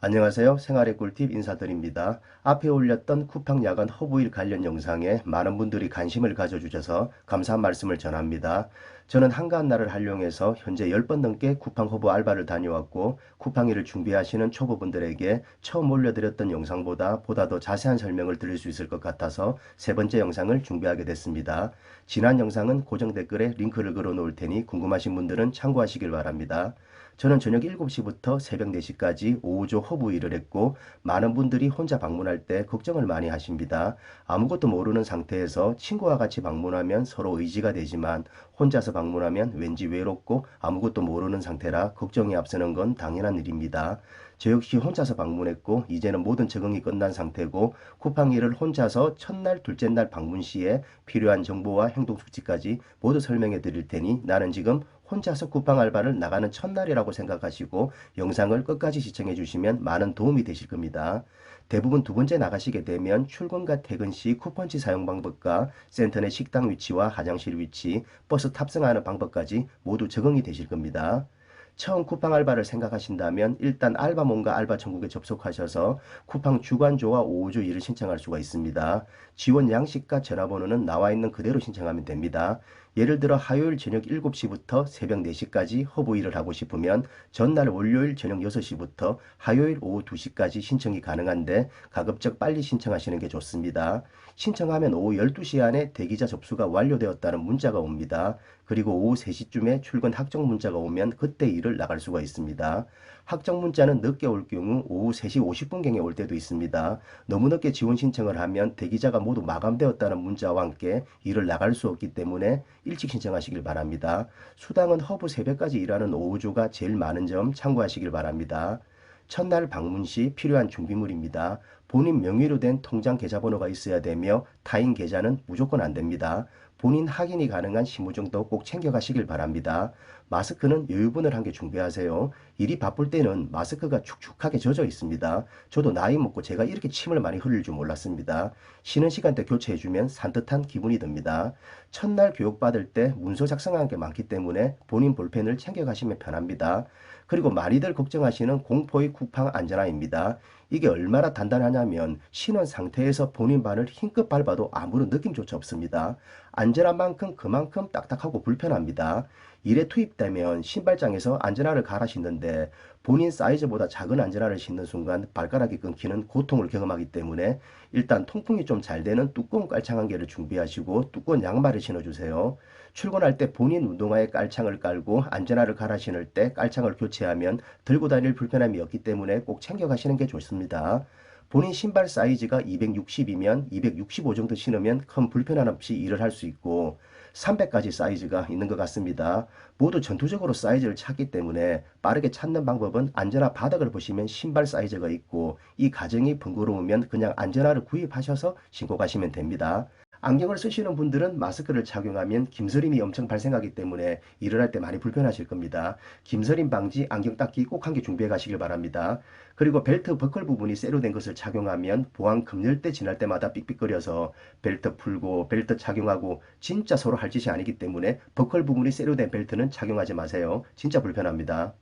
안녕하세요. 생활의 꿀팁 인사드립니다. 앞에 올렸던 쿠팡 야간 허브일 관련 영상에 많은 분들이 관심을 가져주셔서 감사한 말씀을 전합니다. 저는 한가한 날을 활용해서 현재 10번 넘게 쿠팡 허브 알바를 다녀왔고 쿠팡 일을 준비하시는 초보분들에게 처음 올려드렸던 영상보다 더 자세한 설명을 드릴 수 있을 것 같아서 세 번째 영상을 준비하게 됐습니다. 지난 영상은 고정 댓글에 링크를 걸어 놓을 테니 궁금하신 분들은 참고하시길 바랍니다. 저는 저녁 7시부터 새벽 4시까지 5조 허브 일을 했고 많은 분들이 혼자 방문할 때 걱정을 많이 하십니다. 아무것도 모르는 상태에서 친구와 같이 방문하면 서로 의지가 되지만 혼자서 방문하면 왠지 외롭고 아무것도 모르는 상태라 걱정이 앞서는 건 당연한 일입니다. 저 역시 혼자서 방문했고 이제는 모든 적응이 끝난 상태고 쿠팡 일을 혼자서 첫날, 둘째 날 방문 시에 필요한 정보와 행동 수치까지 모두 설명해 드릴 테니 나는 지금 혼자서 쿠팡 알바를 나가는 첫날이라고 생각하시고 영상을 끝까지 시청해 주시면 많은 도움이 되실 겁니다. 대부분 두 번째 나가시게 되면 출근과 퇴근 시 쿠폰지 사용 방법과 센터 내 식당 위치와 화장실 위치, 버스 탑승하는 방법까지 모두 적응이 되실 겁니다. 처음 쿠팡 알바를 생각하신다면 일단 알바몬과 알바천국에 접속하셔서 쿠팡 주간조와 5조 일을 신청할 수가 있습니다. 지원 양식과 전화번호는 나와 있는 그대로 신청하면 됩니다. 예를 들어 화요일 저녁 7시부터 새벽 4시까지 허브 일을 하고 싶으면 전날 월요일 저녁 6시부터 화요일 오후 2시까지 신청이 가능한데 가급적 빨리 신청하시는 게 좋습니다. 신청하면 오후 12시 안에 대기자 접수가 완료되었다는 문자가 옵니다. 그리고 오후 3시쯤에 출근 확정 문자가 오면 그때 일을 나갈 수가 있습니다. 확정 문자는 늦게 올 경우 오후 3시 50분경에 올 때도 있습니다. 너무 늦게 지원 신청을 하면 대기자가 모두 마감되었다는 문자와 함께 일을 나갈 수 없기 때문에 일찍 신청하시길 바랍니다. 수당은 허브 새벽까지 일하는 오후조가 제일 많은 점 참고하시길 바랍니다. 첫날 방문 시 필요한 준비물입니다. 본인 명의로 된 통장 계좌번호가 있어야 되며 타인 계좌는 무조건 안 됩니다. 본인 확인이 가능한 신분증도 꼭 챙겨가시길 바랍니다. 마스크는 여유분을 한 개 준비하세요. 일이 바쁠 때는 마스크가 축축하게 젖어 있습니다. 저도 나이 먹고 제가 이렇게 침을 많이 흘릴 줄 몰랐습니다. 쉬는 시간대 교체해주면 산뜻한 기분이 듭니다. 첫날 교육받을 때 문서 작성한 게 많기 때문에 본인 볼펜을 챙겨가시면 편합니다. 그리고 많이들 걱정하시는 공포의 쿠팡 안전화입니다. 이게 얼마나 단단하냐면 신원 상태에서 본인 발을 힘껏 밟아도 아무런 느낌조차 없습니다. 안전한 만큼 그만큼 딱딱하고 불편합니다. 일에 투입되면 신발장에서 안전화를 갈아 신는데 본인 사이즈보다 작은 안전화를 신는 순간 발가락이 끊기는 고통을 경험하기 때문에 일단 통풍이 좀 잘 되는 두꺼운 깔창 한 개를 준비하시고 두꺼운 양말을 신어주세요. 출근할 때 본인 운동화에 깔창을 깔고 안전화를 갈아 신을 때 깔창을 교체하면 들고 다닐 불편함이 없기 때문에 꼭 챙겨가시는 게 좋습니다. 본인 신발 사이즈가 260이면 265 정도 신으면 큰 불편함 없이 일을 할 수 있고 300까지 사이즈가 있는 것 같습니다. 모두 전투적으로 사이즈를 찾기 때문에 빠르게 찾는 방법은 안전화 바닥을 보시면 신발 사이즈가 있고 이 과정이 번거로우면 그냥 안전화를 구입하셔서 신고 가시면 됩니다. 안경을 쓰시는 분들은 마스크를 착용하면 김서림이 엄청 발생하기 때문에 일을 할 때 많이 불편하실 겁니다. 김서림 방지 안경 닦기 꼭 한 개 준비해 가시길 바랍니다. 그리고 벨트 버클 부분이 쇠로 된 것을 착용하면 보안 금열대 지날 때마다 삑삑거려서 벨트 풀고 벨트 착용하고 진짜 서로 할 짓이 아니기 때문에 버클 부분이 쇠로 된 벨트는 착용하지 마세요. 진짜 불편합니다.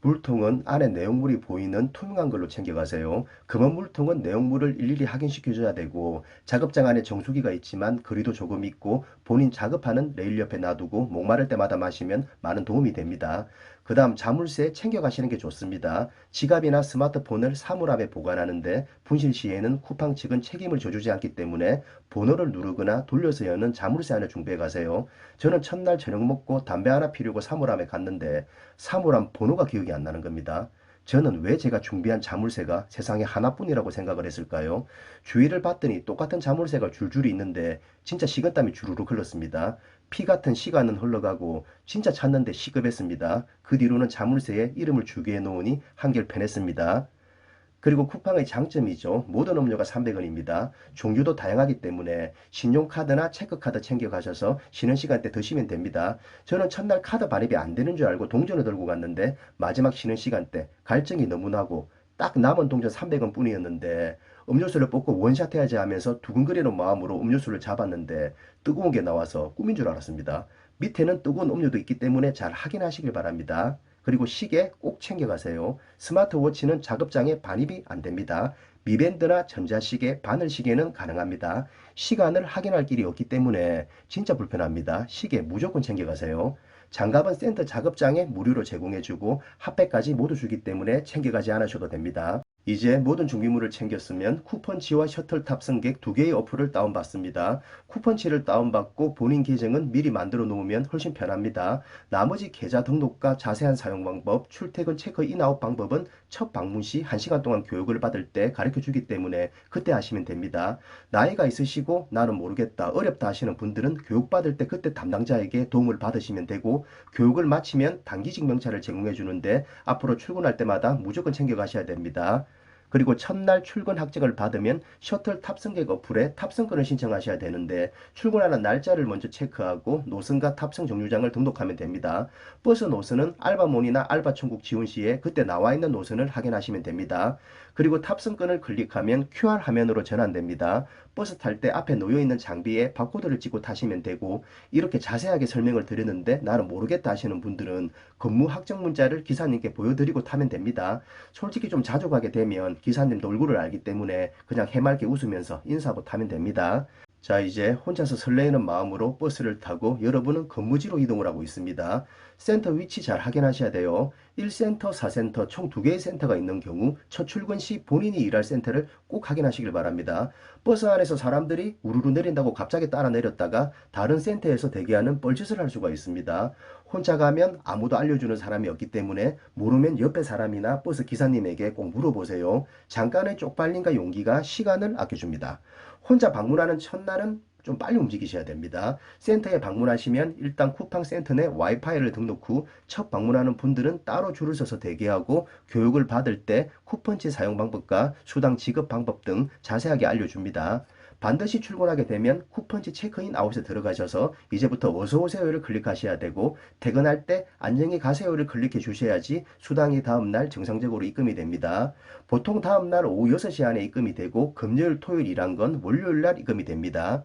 물통은 안에 내용물이 보이는 투명한 걸로 챙겨가세요. 금은 물통은 내용물을 일일이 확인시켜줘야 되고 작업장 안에 정수기가 있지만 거리도 조금 있고 본인 작업하는 레일 옆에 놔두고 목마를 때마다 마시면 많은 도움이 됩니다. 그 다음 자물쇠 챙겨가시는 게 좋습니다. 지갑이나 스마트폰을 사물함에 보관하는데 분실 시에는 쿠팡 측은 책임을 져주지 않기 때문에 번호를 누르거나 돌려서 여는 자물쇠 하나 준비해 가세요. 저는 첫날 저녁 먹고 담배 하나 피우고 사물함에 갔는데 사물함 번호가 기억이 안 나는 겁니다. 저는 왜 제가 준비한 자물쇠가 세상에 하나뿐이라고 생각을 했을까요? 주위를 봤더니 똑같은 자물쇠가 줄줄이 있는데 진짜 식은땀이 주르륵 흘렀습니다. 피 같은 시간은 흘러가고 진짜 찾는데 시급했습니다. 그 뒤로는 자물쇠에 이름을 주기해 놓으니 한결 편했습니다. 그리고 쿠팡의 장점이죠. 모든 음료가 300원입니다. 종류도 다양하기 때문에 신용카드나 체크카드 챙겨가셔서 쉬는 시간대 드시면 됩니다. 저는 첫날 카드 발입이 안 되는 줄 알고 동전을 들고 갔는데 마지막 쉬는 시간대 갈증이 너무 나고 딱 남은 동전 300원 뿐이었는데 음료수를 뽑고 원샷 해야지 하면서 두근거리는 마음으로 음료수를 잡았는데 뜨거운 게 나와서 꿈인 줄 알았습니다. 밑에는 뜨거운 음료도 있기 때문에 잘 확인하시길 바랍니다. 그리고 시계 꼭 챙겨가세요. 스마트워치는 작업장에 반입이 안 됩니다. 미밴드나 전자시계, 바늘시계는 가능합니다. 시간을 확인할 길이 없기 때문에 진짜 불편합니다. 시계 무조건 챙겨가세요. 장갑은 센터 작업장에 무료로 제공해주고 핫팩까지 모두 주기 때문에 챙겨가지 않으셔도 됩니다. 이제 모든 준비물을 챙겼으면 쿠펀치와 셔틀 탑승객 두 개의 어플을 다운받습니다. 쿠펀치를 다운받고 본인 계정은 미리 만들어 놓으면 훨씬 편합니다. 나머지 계좌 등록과 자세한 사용 방법, 출퇴근 체크인 아웃 방법은 첫 방문 시 1시간 동안 교육을 받을 때 가르쳐 주기 때문에 그때 하시면 됩니다. 나이가 있으시고 나는 모르겠다, 어렵다 하시는 분들은 교육받을 때 그때 담당자에게 도움을 받으시면 되고 교육을 마치면 단기직 명찰을 제공해 주는데 앞으로 출근할 때마다 무조건 챙겨 가셔야 됩니다. 그리고 첫날 출근 확정을 받으면 셔틀 탑승객 어플에 탑승권을 신청하셔야 되는데 출근하는 날짜를 먼저 체크하고 노선과 탑승 정류장을 등록하면 됩니다. 버스 노선은 알바몬이나 알바천국 지원 시에 그때 나와 있는 노선을 확인하시면 됩니다. 그리고 탑승권을 클릭하면 QR 화면으로 전환됩니다. 버스 탈 때 앞에 놓여있는 장비에 바코드를 찍고 타시면 되고 이렇게 자세하게 설명을 드렸는데 나는 모르겠다 하시는 분들은 근무 확정 문자를 기사님께 보여드리고 타면 됩니다. 솔직히 좀 자주 가게 되면 기사님도 얼굴을 알기 때문에 그냥 해맑게 웃으면서 인사하고 타면 됩니다. 자, 이제 혼자서 설레이는 마음으로 버스를 타고 여러분은 근무지로 이동을 하고 있습니다. 센터 위치 잘 확인하셔야 돼요. 1센터, 4센터 총 2개의 센터가 있는 경우 첫 출근 시 본인이 일할 센터를 꼭 확인하시길 바랍니다. 버스 안에서 사람들이 우르르 내린다고 갑자기 따라 내렸다가 다른 센터에서 대기하는 뻘짓을 할 수가 있습니다. 혼자 가면 아무도 알려주는 사람이 없기 때문에 모르면 옆에 사람이나 버스 기사님에게 꼭 물어보세요. 잠깐의 쪽팔림과 용기가 시간을 아껴줍니다. 혼자 방문하는 첫날은 좀 빨리 움직이셔야 됩니다. 센터에 방문하시면 일단 쿠팡 센터 내 와이파이를 등록 후 첫 방문하는 분들은 따로 줄을 서서 대기하고 교육을 받을 때 쿠폰치 사용 방법과 수당 지급 방법 등 자세하게 알려줍니다. 반드시 출근하게 되면 쿠폰치 체크인 아웃에 들어가셔서 이제부터 어서오세요를 클릭하셔야 되고 퇴근할 때 안녕히 가세요를 클릭해 주셔야지 수당이 다음날 정상적으로 입금이 됩니다. 보통 다음날 오후 6시 안에 입금이 되고 금요일 토요일 일한 건 월요일날 입금이 됩니다.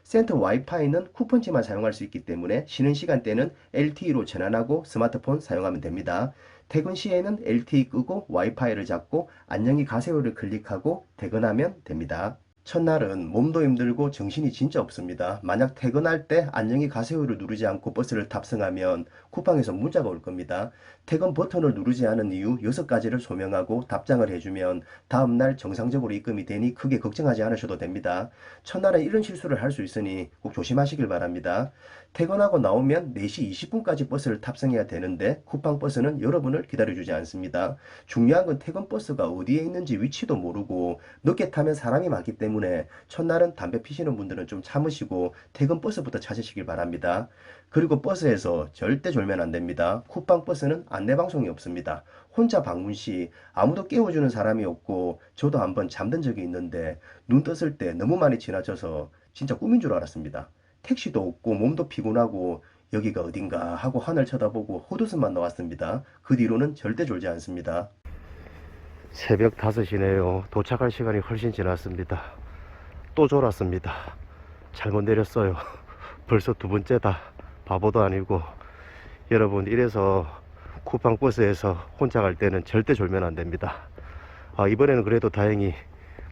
센터 와이파이는 쿠폰치만 사용할 수 있기 때문에 쉬는 시간대는 LTE로 전환하고 스마트폰 사용하면 됩니다. 퇴근 시에는 LTE 끄고 와이파이를 잡고 안녕히 가세요를 클릭하고 퇴근하면 됩니다. 첫날은 몸도 힘들고 정신이 진짜 없습니다. 만약 퇴근할 때 안녕히 가세요를 누르지 않고 버스를 탑승하면 쿠팡에서 문자가 올 겁니다. 퇴근 버튼을 누르지 않은 이유 6가지를 소명하고 답장을 해주면 다음날 정상적으로 입금이 되니 크게 걱정하지 않으셔도 됩니다. 첫날은 이런 실수를 할 수 있으니 꼭 조심하시길 바랍니다. 퇴근하고 나오면 4시 20분까지 버스를 탑승해야 되는데 쿠팡 버스는 여러분을 기다려주지 않습니다. 중요한 건 퇴근 버스가 어디에 있는지 위치도 모르고 늦게 타면 사람이 많기 때문에 첫날은 담배 피시는 분들은 좀 참으시고 퇴근 버스부터 찾으시길 바랍니다. 그리고 버스에서 절대 졸면 안 됩니다. 쿠팡 버스는 안내방송이 없습니다. 혼자 방문 시 아무도 깨워주는 사람이 없고 저도 한번 잠든 적이 있는데 눈 떴을 때 너무 많이 지나쳐서 진짜 꿈인 줄 알았습니다. 택시도 없고 몸도 피곤하고 여기가 어딘가 하고 하늘 쳐다보고 헛웃음만 나왔습니다. 그 뒤로는 절대 졸지 않습니다. 새벽 5시네요. 도착할 시간이 훨씬 지났습니다. 또 졸았습니다. 잘못 내렸어요. 벌써 2번째다. 바보도 아니고. 여러분, 이래서 쿠팡 버스에서 혼자 갈 때는 절대 졸면 안 됩니다. 이번에는 그래도 다행히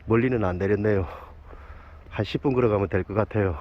멀리는 안 내렸네요. 한 10분 걸어가면 될 것 같아요.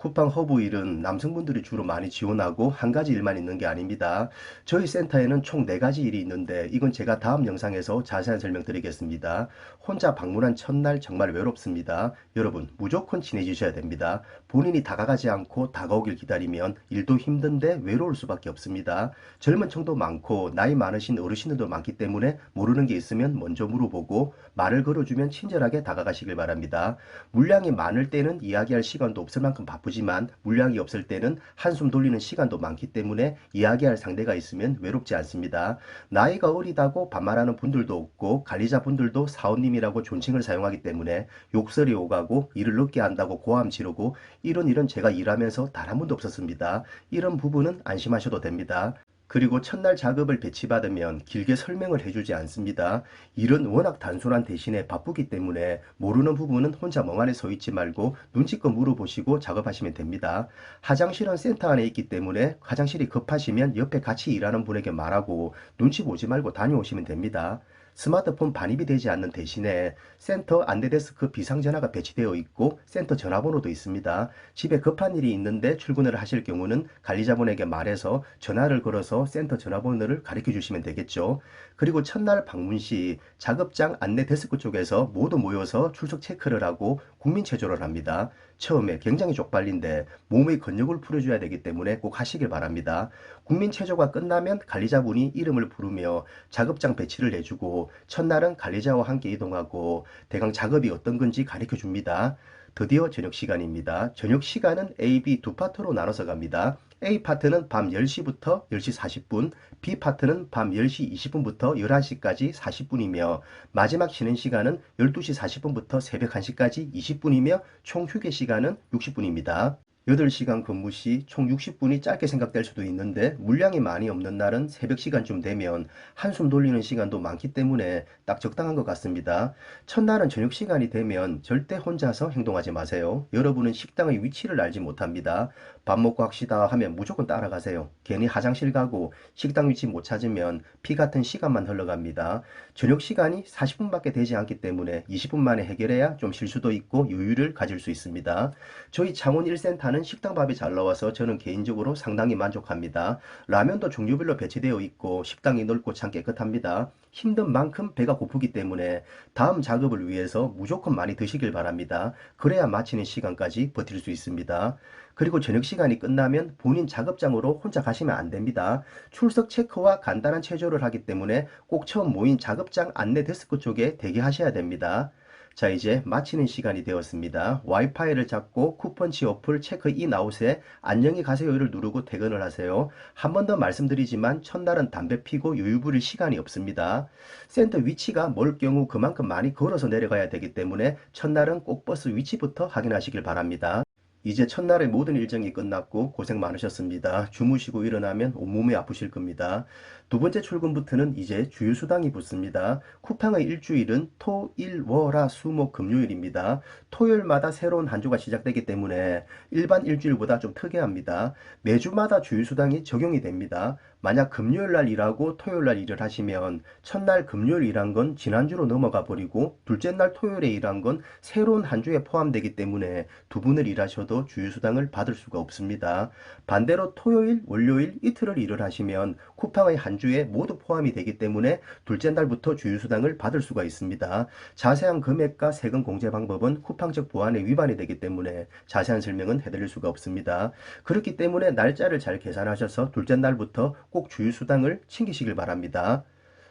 쿠팡 허브일은 남성분들이 주로 많이 지원하고 한 가지 일만 있는 게 아닙니다. 저희 센터에는 총 4가지 일이 있는데 이건 제가 다음 영상에서 자세한 설명 드리겠습니다. 혼자 방문한 첫날 정말 외롭습니다. 여러분 무조건 친해지셔야 됩니다. 본인이 다가가지 않고 다가오길 기다리면 일도 힘든데 외로울 수밖에 없습니다. 젊은 층도 많고 나이 많으신 어르신들도 많기 때문에 모르는 게 있으면 먼저 물어보고 말을 걸어주면 친절하게 다가가시길 바랍니다. 물량이 많을 때는 이야기할 시간도 없을 만큼 바쁘지만 물량이 없을 때는 한숨 돌리는 시간도 많기 때문에 이야기할 상대가 있으면 외롭지 않습니다. 나이가 어리다고 반말하는 분들도 없고 관리자분들도 사원님이라고 존칭을 사용하기 때문에 욕설이 오가고 일을 늦게 한다고 고함 지르고 이런 일은 제가 일하면서 단 한 번도 없었습니다. 이런 부분은 안심하셔도 됩니다. 그리고 첫날 작업을 배치받으면 길게 설명을 해주지 않습니다. 일은 워낙 단순한 대신에 바쁘기 때문에 모르는 부분은 혼자 멍하니 서 있지 말고 눈치껏 물어보시고 작업하시면 됩니다. 화장실은 센터 안에 있기 때문에 화장실이 급하시면 옆에 같이 일하는 분에게 말하고 눈치 보지 말고 다녀오시면 됩니다. 스마트폰 반입이 되지 않는 대신에 센터 안내데스크 비상전화가 배치되어 있고 센터 전화번호도 있습니다. 집에 급한 일이 있는데 출근을 하실 경우는 관리자분에게 말해서 전화를 걸어서 센터 전화번호를 가르쳐 주시면 되겠죠. 그리고 첫날 방문 시 작업장 안내데스크 쪽에서 모두 모여서 출석 체크를 하고 국민체조를 합니다. 처음에 굉장히 쪽팔린데 몸의 근육을 풀어줘야 되기 때문에 꼭 하시길 바랍니다. 국민체조가 끝나면 관리자분이 이름을 부르며 작업장 배치를 해주고 첫날은 관리자와 함께 이동하고 대강 작업이 어떤 건지 가르쳐 줍니다. 드디어 저녁 시간입니다. 저녁 시간은 A, B 두 파트로 나눠서 갑니다. A 파트는 밤 10시부터 10시 40분, B 파트는 밤 10시 20분부터 11시까지 40분이며 마지막 쉬는 시간은 12시 40분부터 새벽 1시까지 20분이며 총 휴게 시간은 60분입니다. 8시간 근무 시 총 60분이 짧게 생각될 수도 있는데 물량이 많이 없는 날은 새벽 시간쯤 되면 한숨 돌리는 시간도 많기 때문에 딱 적당한 것 같습니다. 첫날은 저녁 시간이 되면 절대 혼자서 행동하지 마세요. 여러분은 식당의 위치를 알지 못합니다. 밥 먹고 합시다 하면 무조건 따라가세요. 괜히 화장실 가고 식당 위치 못 찾으면 피 같은 시간만 흘러갑니다. 저녁 시간이 40분밖에 되지 않기 때문에 20분 만에 해결해야 좀 쉴 수도 있고 여유를 가질 수 있습니다. 저희 창원 1센터는 식당밥이 잘 나와서 저는 개인적으로 상당히 만족합니다. 라면도 종류별로 배치되어 있고 식당이 넓고 참 깨끗합니다. 힘든 만큼 배가 고프기 때문에 다음 작업을 위해서 무조건 많이 드시길 바랍니다. 그래야 마치는 시간까지 버틸 수 있습니다. 그리고 저녁 시간이 끝나면 본인 작업장으로 혼자 가시면 안 됩니다. 출석 체크와 간단한 체조를 하기 때문에 꼭 처음 모인 작업장 안내 데스크 쪽에 대기하셔야 됩니다. 자, 이제 마치는 시간이 되었습니다. 와이파이를 잡고 쿠펀치 어플 체크인 아웃에 안녕히 가세요를 누르고 퇴근을 하세요. 한 번 더 말씀드리지만 첫날은 담배 피고 여유 부릴 시간이 없습니다. 센터 위치가 멀 경우 그만큼 많이 걸어서 내려가야 되기 때문에 첫날은 꼭 버스 위치부터 확인하시길 바랍니다. 이제 첫날의 모든 일정이 끝났고 고생 많으셨습니다. 주무시고 일어나면 온몸이 아프실 겁니다. 두 번째 출근부터는 이제 주휴수당이 붙습니다. 쿠팡의 일주일은 토, 일, 워, 라, 수, 목, 금요일입니다. 토요일마다 새로운 한 주가 시작되기 때문에 일반 일주일보다 좀 특이합니다. 매주마다 주휴수당이 적용이 됩니다. 만약 금요일 날 일하고 토요일 날 일을 하시면 첫날 금요일 일한 건 지난주로 넘어가 버리고 둘째 날 토요일에 일한 건 새로운 한 주에 포함되기 때문에 두 분을 일하셔도 주휴수당을 받을 수가 없습니다. 반대로 토요일, 월요일 이틀을 일을 하시면 쿠팡의 한 주에 모두 포함이 되기 때문에 둘째 날부터 주휴수당을 받을 수가 있습니다. 자세한 금액과 세금 공제 방법은 쿠팡 측 보안에 위반이 되기 때문에 자세한 설명은 해드릴 수가 없습니다. 그렇기 때문에 날짜를 잘 계산하셔서 둘째 날부터 꼭 주휴수당을 챙기시길 바랍니다.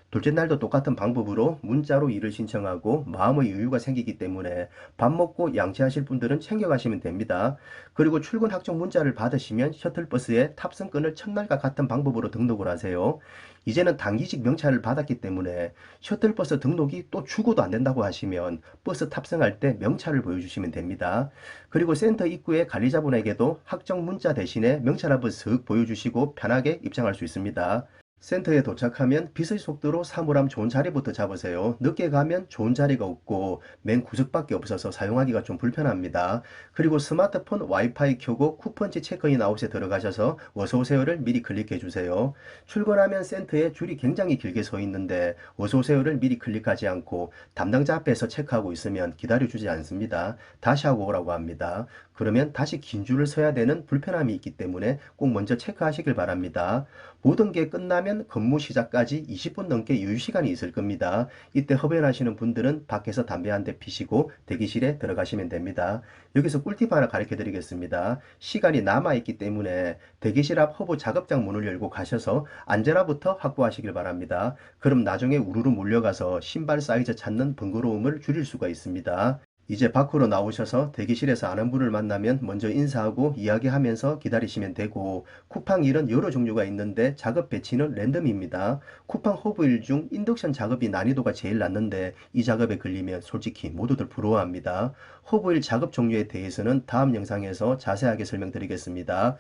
둘째 날도 똑같은 방법으로 문자로 일을 신청하고 마음의 여유가 생기기 때문에 밥 먹고 양치하실 분들은 챙겨가시면 됩니다. 그리고 출근 확정 문자를 받으시면 셔틀버스에 탑승권을 첫날과 같은 방법으로 등록을 하세요. 이제는 단기직 명찰을 받았기 때문에 셔틀버스 등록이 또 죽어도 안 된다고 하시면 버스 탑승할 때 명찰을 보여주시면 됩니다. 그리고 센터 입구에 관리자분에게도 확정 문자 대신에 명찰 한번 쓱 보여주시고 편하게 입장할 수 있습니다. 센터에 도착하면 빛의 속도로 사물함 좋은 자리부터 잡으세요. 늦게 가면 좋은 자리가 없고 맨 구석밖에 없어서 사용하기가 좀 불편합니다. 그리고 스마트폰 와이파이 켜고 쿠폰지 체크인 아웃에 들어가셔서 어서오세요를 미리 클릭해 주세요. 출근하면 센터에 줄이 굉장히 길게 서 있는데 어서오세요를 미리 클릭하지 않고 담당자 앞에서 체크하고 있으면 기다려주지 않습니다. 다시 하고 오라고 합니다. 그러면 다시 긴 줄을 서야 되는 불편함이 있기 때문에 꼭 먼저 체크하시길 바랍니다. 모든 게 끝나면 근무 시작까지 20분 넘게 여유시간이 있을 겁니다. 이때 흡연하시는 분들은 밖에서 담배 한 대 피시고 대기실에 들어가시면 됩니다. 여기서 꿀팁 하나 가르쳐 드리겠습니다. 시간이 남아있기 때문에 대기실 앞 허브 작업장 문을 열고 가셔서 안전화부터 확보하시길 바랍니다. 그럼 나중에 우르르 몰려가서 신발 사이즈 찾는 번거로움을 줄일 수가 있습니다. 이제 밖으로 나오셔서 대기실에서 아는 분을 만나면 먼저 인사하고 이야기하면서 기다리시면 되고 쿠팡 일은 여러 종류가 있는데 작업 배치는 랜덤입니다. 쿠팡 허브일 중 인덕션 작업이 난이도가 제일 낮는데 이 작업에 걸리면 솔직히 모두들 부러워합니다. 허브일 작업 종류에 대해서는 다음 영상에서 자세하게 설명드리겠습니다.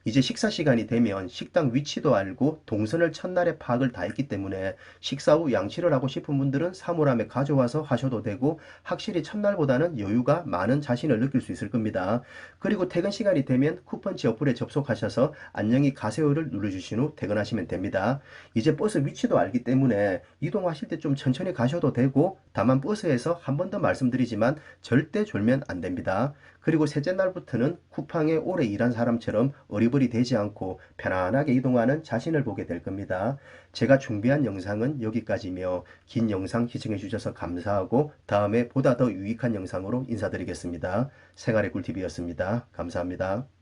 이제 식사 시간이 되면 식당 위치도 알고 동선을 첫날에 파악을 다 했기 때문에 식사 후 양치를 하고 싶은 분들은 사물함에 가져와서 하셔도 되고 확실히 첫날보다는 여유가 많은 자신을 느낄 수 있을 겁니다. 그리고 퇴근 시간이 되면 쿠펀치 어플에 접속하셔서 안녕히 가세요를 눌러주신 후 퇴근하시면 됩니다. 이제 버스 위치도 알기 때문에 이동하실 때 좀 천천히 가셔도 되고 다만 버스에서 한 번 더 말씀드리지만 절대 졸면 안 됩니다. 그리고 셋째 날부터는 쿠팡에 오래 일한 사람처럼 어리버리 되지 않고 편안하게 이동하는 자신을 보게 될 겁니다. 제가 준비한 영상은 여기까지며 긴 영상 시청해 주셔서 감사하고 다음에 보다 더 유익한 영상으로 인사드리겠습니다. 생활의 꿀팁이었습니다. 감사합니다.